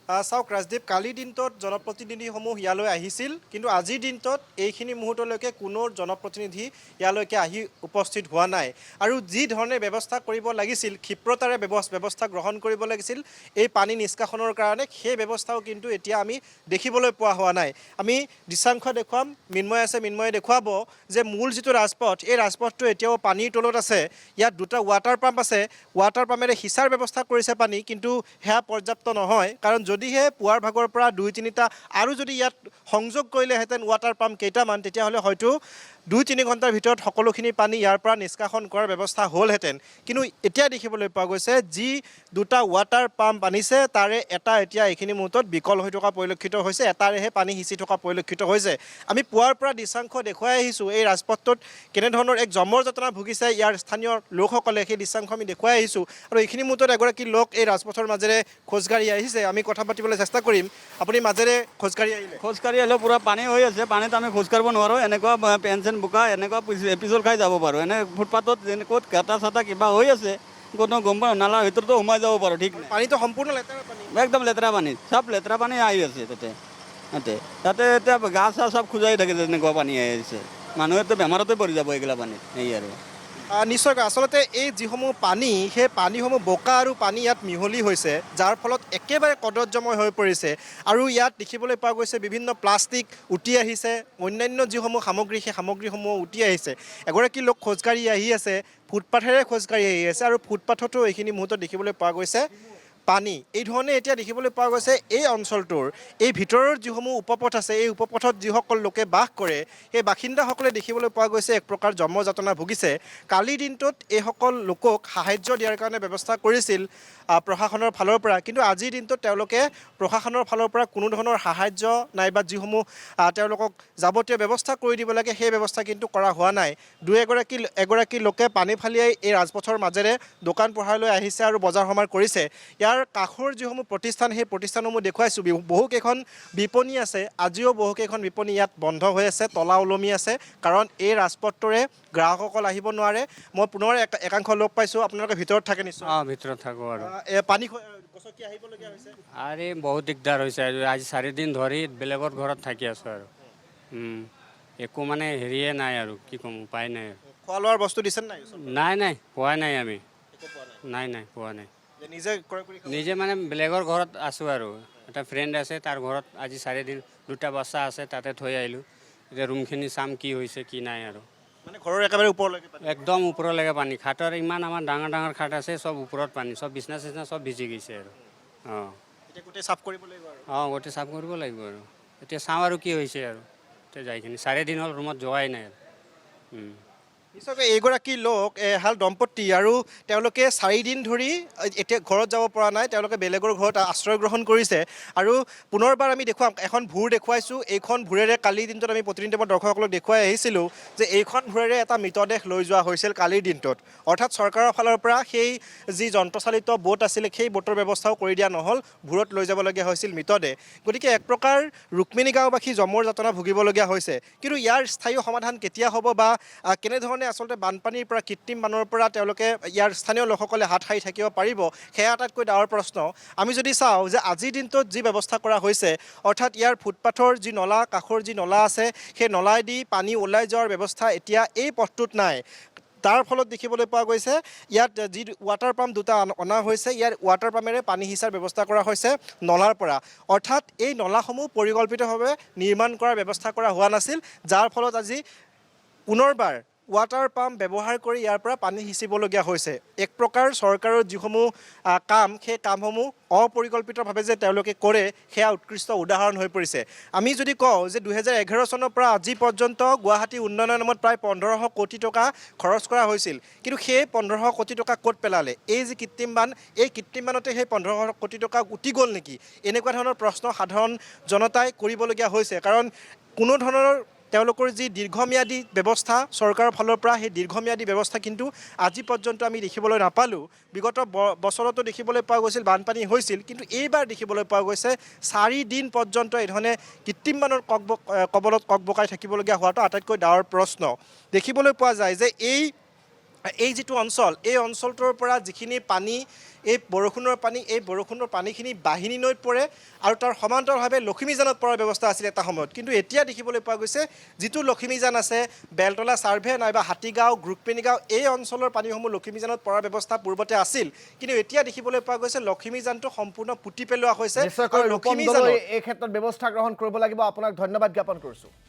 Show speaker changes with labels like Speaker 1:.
Speaker 1: চাওক ৰাজদীপ, কালিৰ দিনটোত জনপ্ৰতিনিধিসমূহ ইয়ালৈ আহিছিল, কিন্তু আজিৰ দিনটোত এইখিনি মুহূৰ্তলৈকে কোনো জনপ্ৰতিনিধি ইয়ালৈকে আহি উপস্থিত হোৱা নাই। আৰু যি ধৰণে ব্যৱস্থা কৰিব লাগিছিল, ক্ষিপ্ৰতাৰে ব্যৱস্থা গ্ৰহণ কৰিব লাগিছিল এই পানী নিষ্কাশনৰ কাৰণে, সেই ব্যৱস্থাও কিন্তু এতিয়া আমি দেখিবলৈ পোৱা হোৱা নাই। আমি দৃশ্যাংশ দেখুৱাম, মৃন্ময় আছে, মৃন্ময়ে দেখুৱাব যে মূল যিটো ৰাজপথ, এই ৰাজপথটো এতিয়াও পানীৰ তলত আছে। ইয়াত দুটা ৱাটাৰ পাম্প আছে, ৱাটাৰ পাম্পেৰে সিঁচাৰ ব্যৱস্থা কৰিছে পানী, কিন্তু সেয়া পৰ্যাপ্ত নহয়। কাৰণ যদিহে পুৱাৰ ভাগৰ পৰা ২-৩টা আৰু যদি ইয়াত সংযোগ কৰিলেহেঁতেন ৱাটাৰ পাম্প কেইটামান, তেতিয়াহ'লে হয়তো ২-৩ ঘণ্টাৰ ভিতৰত সকলোখিনি পানী ইয়াৰ পৰা নিষ্কাশন কৰাৰ ব্যৱস্থা হ'লহেঁতেন। কিন্তু এতিয়া দেখিবলৈ পোৱা গৈছে যি দুটা ৱাটাৰ পাম্প আনিছে, তাৰে এটা এতিয়া এইখিনি মুহূৰ্তত বিকল হৈ থকা পৰিলক্ষিত হৈছে, এটাৰেহে পানী সিঁচি থকা পৰিলক্ষিত হৈছে। আমি পুৱাৰ পৰা দৃশ্যাংশ দেখুৱাই আহিছোঁ এই ৰাজপথটোত কেনেধৰণৰ এক জমৰ যাতনা ভুগিছে ইয়াৰ স্থানীয় লোকসকলে, সেই দৃশ্যাংশ আমি দেখুৱাই আহিছোঁ। আৰু এইখিনি মুহূৰ্তত এগৰাকী লোক এই ৰাজপথৰ মাজেৰে খোজকাঢ়ি আহিছে, আমি কথা পাতিবলৈ চেষ্টা কৰিম। আপুনি মাজেৰে খোজকাঢ়ি আহিলে?
Speaker 2: খোজকাঢ়ি আহিলেও পূৰা পানী হৈ আছে, পানীত আমি খোজকাঢ়িব নোৱাৰোঁ। এনেকুৱা পেঞ্চন বোকা, এনেকুৱা পিছল খাই যাব পাৰোঁ। এনে ফুটপাথত যেনে ক'ত গাঁটা চাটা কিবা হৈ আছে, ক'তো গম পাওঁ, নালাৰ ভিতৰতো সোমাই যাব পাৰোঁ, ঠিক নাই।
Speaker 1: পানীটো সম্পূৰ্ণ লেতেৰা পানী,
Speaker 2: একদম লেতেৰা পানী, চব লেতেৰা পানী আহি আছে তাতে এতিয়া গা চা চব খোজাই থাকে, যেনেকুৱা পানী আহি আছে। মানুহেতো বেমাৰতে পৰি যাব এইগিলা পানীত, এই আৰু।
Speaker 1: নিশ্চয়কৈ আচলতে এই যিসমূহ পানী, সেই পানীসমূহ বোকা আৰু পানী ইয়াত মিহলি হৈছে, যাৰ ফলত একেবাৰে কদৰ্যময় হৈ পৰিছে। আৰু ইয়াত দেখিবলৈ পোৱা গৈছে বিভিন্ন প্লাষ্টিক উটি আহিছে, অন্যান্য যিসমূহ সামগ্ৰী, সেই সামগ্ৰীসমূহ উটি আহিছে। এগৰাকী লোক খোজকাঢ়ি আহি আছে, ফুটপাথেৰে খোজকাঢ়ি আহি আছে, আৰু ফুটপাথতো এইখিনি মুহূৰ্তত দেখিবলৈ পোৱা গৈছে পানী। এই ধৰণে এতিয়া দেখিবলৈ পোৱা গৈছে এই অঞ্চলটোৰ এই ভিতৰৰ যিসমূহ উপপথ আছে, এই উপপথত যিসকল লোকে বাস কৰে, সেই বাসিন্দাসকলে দেখিবলৈ পোৱা গৈছে এক প্ৰকাৰ জমযাতনা ভুগিছে। কালিৰ দিনটোত এইসকল লোকক সাহায্য দিয়াৰ কাৰণে ব্যৱস্থা কৰিছিল প্ৰশাসনৰ ফালৰ পৰা, কিন্তু আজিৰ দিনটোত তেওঁলোকে প্ৰশাসনৰ ফালৰ পৰা কোনো ধৰণৰ সাহায্য নাইবা যিসমূহ তেওঁলোকক যাৱতীয় ব্যৱস্থা কৰি দিব লাগে, সেই ব্যৱস্থা কিন্তু কৰা হোৱা নাই। এগৰাকী লোকে পানী ফালিয়াই এই ৰাজপথৰ মাজেৰে দোকান পোহাৰলৈ আহিছে আৰু বজাৰ সমাৰ কৰিছে। ইয়াৰ কাষৰ যিসমূহ প্ৰতিষ্ঠান, সেই প্ৰতিষ্ঠানসমূহ দেখুৱাইছোঁ। বহুকেইখন বিপণী আছে, আজিও বহুকেইখন বিপণী ইয়াত বন্ধ হৈ আছে, তলা ওলমি আছে, কাৰণ এই ৰাজপথটোৰে গ্ৰাহকসকল আহিব নোৱাৰে। মই পুনৰ একাংশ লোক পাইছোঁ, আপোনালোকে ভিতৰত থাকে নিশ্চয়?
Speaker 3: ভিতৰত থাকোঁ আৰু
Speaker 1: পানী গছকি আহিবলগীয়া হৈছে।
Speaker 3: আৰে বহুত দিগদাৰ হৈছে। আজি 4 দিন ধৰি বেলেগৰ ঘৰত থাকি আছোঁ আৰু একো মানে হেৰিয়ে নাই আৰু কি ক'ম, উপায় নাই আৰু।
Speaker 1: খোৱা লোৱাৰ বস্তু দিছে নাই?
Speaker 3: নাই পোৱা নাই আমি, নাই পোৱা নাই।
Speaker 1: নিজে ক্ৰয় কৰি
Speaker 3: নিজে মানে বেলেগৰ ঘৰত আছোঁ আৰু। এটা ফ্ৰেণ্ড আছে, তাৰ ঘৰত আজি 4 দিন, 2টা বাচ্চা আছে, তাতে থৈ আহিলোঁ। এতিয়া ৰুমখিনি চাম কি হৈছে কি নাই আৰু।
Speaker 1: মানে ঘৰৰ একেবাৰে ওপৰলৈকে পানী?
Speaker 3: একদম ওপৰলৈকে পানী। খাটৰ ইমান আমাৰ ডাঙৰ ডাঙৰ খাট আছে, চব ওপৰত পানী, চব বিচনা চিচনা চব ভিজি গৈছে আৰু।
Speaker 1: এতিয়া গোটেই চাফ কৰিব লাগিব আৰু?
Speaker 3: গোটেই চাফ কৰিব লাগিব আৰু। এতিয়া চাওঁ আৰু কি হৈছে আৰু। এতিয়া যাইখিনি 4 দিন হ'ল ৰুমত যোৱাই নাই আৰু।
Speaker 1: নিশ্চয়কৈ এইগৰাকী লোক এহাল দম্পতী, আৰু তেওঁলোকে 4 দিন ধৰি এতিয়া ঘৰত যাব পৰা নাই, তেওঁলোকে বেলেগৰ ঘৰত আশ্ৰয় গ্ৰহণ কৰিছে। আৰু পুনৰবাৰ আমি দেখুৱাম, এখন ভূৰ দেখুৱাইছোঁ। এইখন ভূৰেৰে কালিৰ দিনটোত আমি প্ৰতিনিধি টাইমত দৰ্শকসকলক দেখুৱাই আহিছিলোঁ যে এইখন ভূৰেৰে এটা মৃতদেহ লৈ যোৱা হৈছিল কালিৰ দিনটোত। অৰ্থাৎ চৰকাৰৰ ফালৰ পৰা সেই যি যন্ত্ৰচালিত বোট আছিলে, সেই বোটৰ ব্যৱস্থাও কৰি দিয়া নহ'ল, ভূৰত লৈ যাবলগীয়া হৈছিল মৃতদেহ। গতিকে এক প্ৰকাৰ ৰুক্মিণী গাঁওবাসী জমৰ যাতনা ভুগিবলগীয়া হৈছে। কিন্তু ইয়াৰ স্থায়ী সমাধান কেতিয়া হ'ব বা কেনেধৰণে আচলতে বানপানীৰ পৰা, কৃত্ৰিম বানৰ পৰা তেওঁলোকে ইয়াৰ স্থানীয় লোকসকলে হাত সাৰি থাকিব পাৰিব, সেয়া আটাইতকৈ ডাঙৰ প্ৰশ্ন। আমি যদি চাওঁ যে আজিৰ দিনটোত যি ব্যৱস্থা কৰা হৈছে, অৰ্থাৎ ইয়াৰ ফুটপাথৰ যি নলা, কাষৰ যি নলা আছে, সেই নলাইদি পানী ওলাই যোৱাৰ ব্যৱস্থা এতিয়া এই পথটোত নাই। তাৰ ফলত দেখিবলৈ পোৱা গৈছে ইয়াত যি ৱাটাৰ পাম্প 2টা অনা হৈছে, ইয়াৰ ৱাটাৰ পাম্পেৰে পানী সিঁচাৰ ব্যৱস্থা কৰা হৈছে নলাৰ পৰা। অৰ্থাৎ এই নলাসমূহ পৰিকল্পিতভাৱে নিৰ্মাণ কৰাৰ ব্যৱস্থা কৰা হোৱা নাছিল, যাৰ ফলত আজি পুনৰবাৰ ৱাটাৰ পাম্প ব্যৱহাৰ কৰি ইয়াৰ পৰা পানী সিঁচিবলগীয়া হৈছে। এক প্ৰকাৰ চৰকাৰৰ যিসমূহ কাম, সেই কামসমূহ অপৰিকল্পিতভাৱে যে তেওঁলোকে কৰে, সেয়া উৎকৃষ্ট উদাহৰণ হৈ পৰিছে। আমি যদি কওঁ যে 2011 চনৰ পৰা আজি পৰ্যন্ত গুৱাহাটী উন্নয়নৰ নামত প্ৰায় 1500 কোটি টকা খৰচ কৰা হৈছিল, কিন্তু সেই 1500 কোটি টকা ক'ত পেলালে? এই যি কৃত্ৰিম বান, এই কৃত্ৰিম বানতে সেই 1500 কোটি টকা উটি গ'ল নেকি? এনেকুৱা ধৰণৰ প্ৰশ্ন সাধাৰণ জনতাই কৰিবলগীয়া হৈছে। কাৰণ কোনো ধৰণৰ তেওঁলোকৰ যি দীৰ্ঘম্যাদী ব্যৱস্থা চৰকাৰৰ ফালৰ পৰা, সেই দীৰ্ঘম্যাদী ব্যৱস্থা কিন্তু আজি পৰ্যন্ত আমি দেখিবলৈ নাপালোঁ। বিগত বছৰতো দেখিবলৈ পোৱা গৈছিল বানপানী হৈছিল, কিন্তু এইবাৰ দেখিবলৈ পোৱা গৈছে 4 দিন পৰ্যন্ত এইধৰণে কৃত্ৰিম বানৰ কবলত ককবকাই থাকিবলগীয়া হোৱাটো আটাইতকৈ ডাঙৰ প্ৰশ্ন। দেখিবলৈ পোৱা যায় যে এই এই যিটো অঞ্চল এই অঞ্চলটোৰ পৰা যিখিনি পানী এই বৰষুণৰ পানীখিনি বাহিনী নৈত পৰে আৰু তাৰ সমান্তৰালভাৱে লখিমীজানত পৰাৰ ব্যৱস্থা আছিল এটা সময়ত কিন্তু এতিয়া দেখিবলৈ পোৱা গৈছে যিটো লখিমীজান আছে বেলতলা ছাৰ্ভে নাইবা হাতীগাঁও গ্ৰুকপেনীগাঁও এই অঞ্চলৰ পানীসমূহ লখিমীজানত পৰাৰ ব্যৱস্থা পূৰ্বতে আছিল কিন্তু এতিয়া দেখিবলৈ পোৱা গৈছে লখিমীজানটো সম্পূৰ্ণ পুতি পেলোৱা হৈছে
Speaker 4: নিশ্চয়কৈ ৰূপম দলৈ এই ক্ষেত্ৰত ব্যৱস্থা গ্ৰহণ কৰিব লাগিব আপোনাক ধন্যবাদ জ্ঞাপন কৰিছোঁ